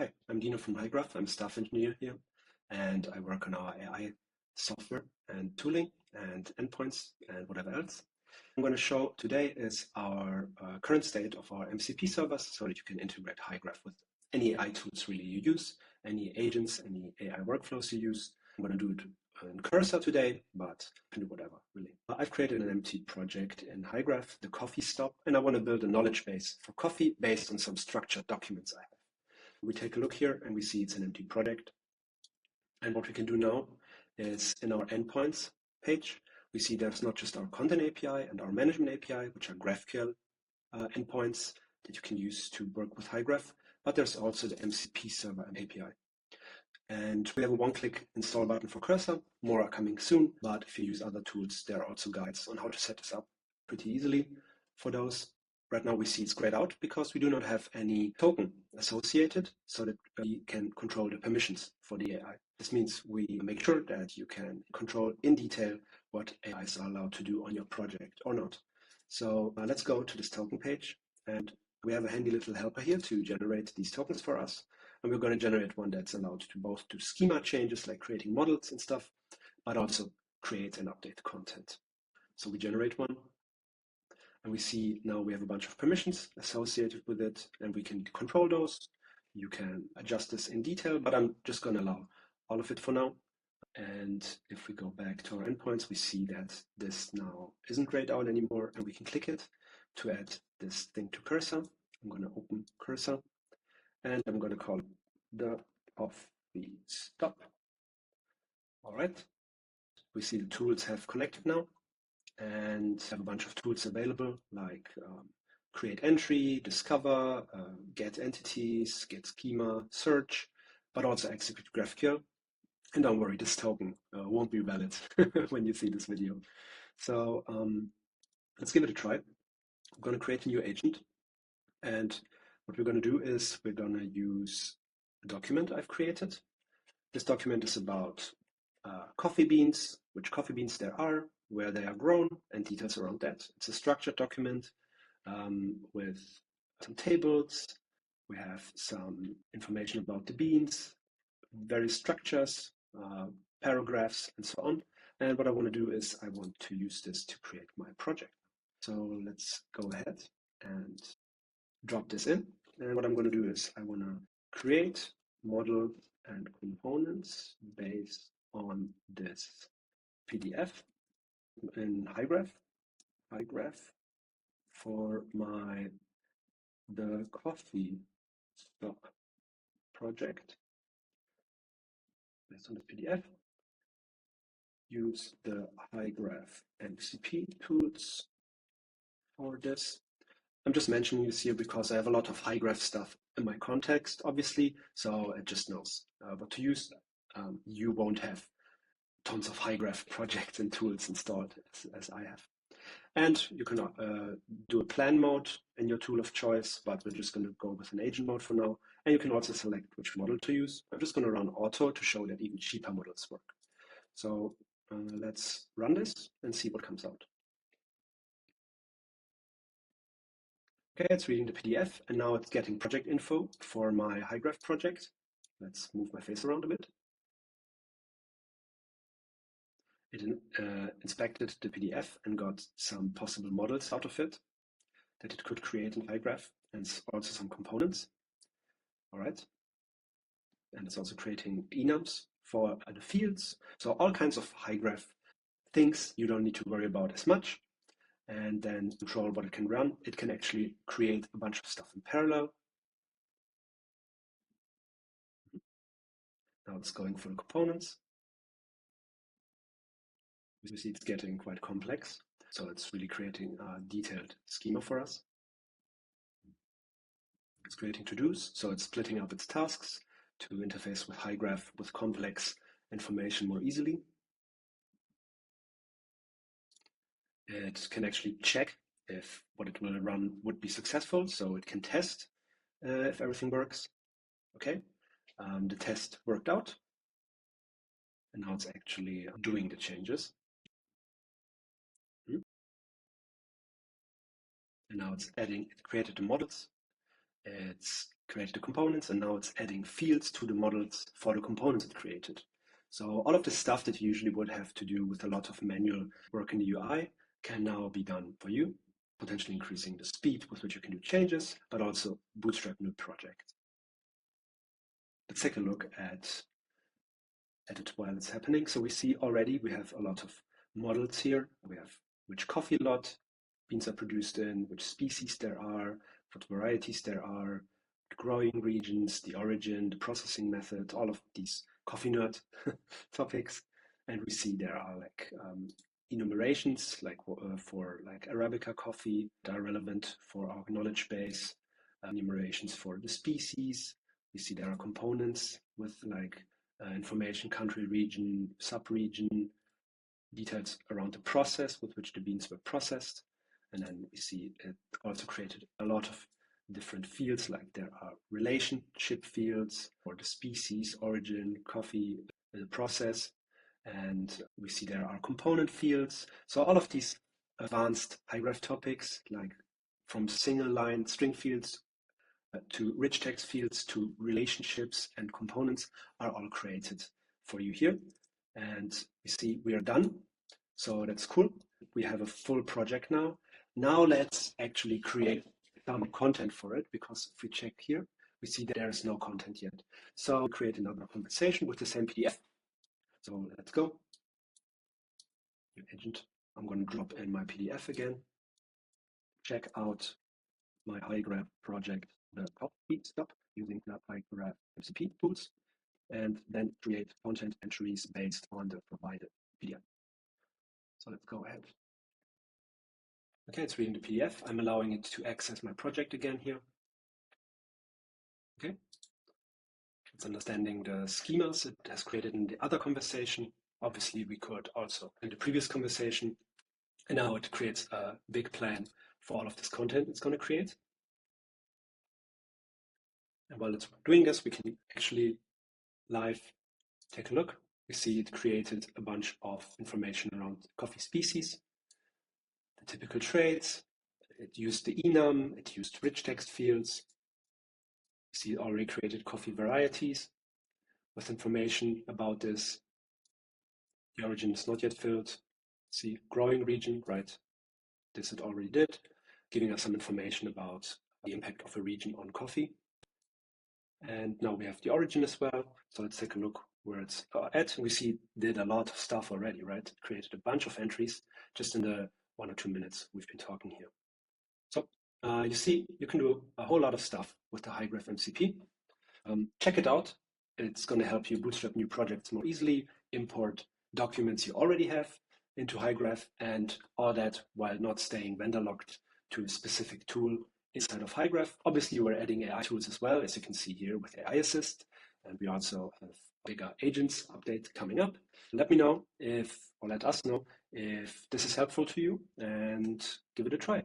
Hi, I'm Dino from Hygraph. I'm a staff engineer here, and I work on our AI software and tooling and endpoints and whatever else. I'm going to show today is our current state of our MCP servers so that you can integrate Hygraph with any AI tools really you use, any agents, any AI workflows you use. I'm going to do it in Cursor today, but you can do whatever, really. I've created an empty project in Hygraph, the coffee stop, and I want to build a knowledge base for coffee based on some structured documents I have. We take a look here and we see it's an empty project. And what we can do now is in our endpoints page, we see there's not just our content API and our management API, which are GraphQL endpoints that you can use to work with Hygraph, but there's also the MCP server and API. And we have a one-click install button for Cursor. More are coming soon, but if you use other tools, there are also guides on how to set this up pretty easily for those. Right now we see it's grayed out because we do not have any token associated so that we can control the permissions for the AI. This means we make sure that you can control in detail what AIs are allowed to do on your project or not. So let's go to this token page, and we have a handy little helper here to generate these tokens for us. And we're going to generate one that's allowed to both do schema changes like creating models and stuff, but also create and update content. So we generate one. And we see now we have a bunch of permissions associated with it, and we can control those. You can adjust this in detail, but I'm just going to allow all of it for now. And if we go back to our endpoints, we see that this now isn't grayed out anymore, and we can click it to add this thing to Cursor. I'm going to open Cursor, and I'm going to call it the coffee stop. All right. We see the tools have connected now, and have a bunch of tools available like create entry, discover, get entities, get schema, search, but also execute GraphQL. And don't worry, this token won't be valid when you see this video. So let's give it a try. I'm going to create a new agent. And what we're going to do is we're going to use a document I've created. This document is about coffee beans, which coffee beans there are, where they are grown, and details around that. It's a structured document with some tables. We have some information about the beans, various structures, paragraphs, and so on. And what I want to do is I want to use this to create my project. So let's go ahead and drop this in. And what I'm going to do is I want to create model and components based on this PDF in Hygraph for the coffee stop project based on the PDF. Use the Hygraph MCP tools for this. I'm just mentioning this here because I have a lot of Hygraph stuff in my context, obviously, so it just knows what to use. You won't have tons of Hygraph projects and tools installed as I have. And you can do a plan mode in your tool of choice, but we're just going to go with an agent mode for now. And you can also select which model to use. I'm just going to run auto to show that even cheaper models work. So let's run this and see what comes out. Okay, it's reading the PDF, and now it's getting project info for my Hygraph project. Let's move my face around a bit. It inspected the PDF and got some possible models out of it that it could create in Hygraph, and also some components. All right. And it's also creating enums for the fields. So all kinds of Hygraph things you don't need to worry about as much. And then control what it can run. It can actually create a bunch of stuff in parallel. Now it's going for the components. You see it's getting quite complex. So it's really creating a detailed schema for us. It's creating to-dos, so it's splitting up its tasks to interface with Hygraph with complex information more easily. It can actually check if what it will run would be successful, so it can test if everything works. Okay, the test worked out, and now it's actually doing the changes. And now it's adding, it created the models, it's created the components, and now it's adding fields to the models for the components it created. So all of the stuff that you usually would have to do with a lot of manual work in the UI can now be done for you, potentially increasing the speed with which you can do changes, but also bootstrap new projects. Let's take a look at it while it's happening. So we see already we have a lot of models here. We have which coffee lot beans are produced in, which species there are, what varieties there are, the growing regions, the origin, the processing method, all of these coffee nerd topics. And we see there are like enumerations like for like Arabica coffee that are relevant for our knowledge base, enumerations for the species. We see there are components with like information, country, region, sub-region, details around the process with which the beans were processed. And then we see it also created a lot of different fields, like there are relationship fields for the species, origin, coffee, the process. And we see there are component fields. So all of these advanced Hygraph topics, like from single line string fields to rich text fields to relationships and components, are all created for you here. And we see we are done. So that's cool. We have a full project now. Now let's actually create some content for it, because if we check here, we see that there is no content yet. So we create another conversation with the same PDF. So let's go. New agent. I'm going to drop in my PDF again. Check out my Hygraph project, the copy stop, using the Hygraph MCP tools, and then create content entries based on the provided PDF. So let's go ahead. Okay, it's reading the PDF. I'm allowing it to access my project again here. Okay. It's understanding the schemas it has created in the other conversation. Obviously, we could also in the previous conversation. And now it creates a big plan for all of this content it's going to create. And while it's doing this, we can actually live take a look. We see it created a bunch of information around coffee species, the typical traits. It used the enum, it used rich text fields. You see it already created coffee varieties with information about this. The origin is not yet filled. See, growing region, right? This it already did, giving us some information about the impact of a region on coffee. And now we have the origin as well. So let's take a look where it's at. We see it did a lot of stuff already, right? It created a bunch of entries just in the 1 or 2 minutes we've been talking here. So you see, you can do a whole lot of stuff with the Hygraph MCP. Check it out. It's going to help you bootstrap new projects more easily, import documents you already have into Hygraph, and all that while not staying vendor locked to a specific tool inside of Hygraph. Obviously, we're adding AI tools as well, as you can see here with AI Assist, and we also have bigger agents update coming up. Let me know if, or let us know if this is helpful to you, and give it a try.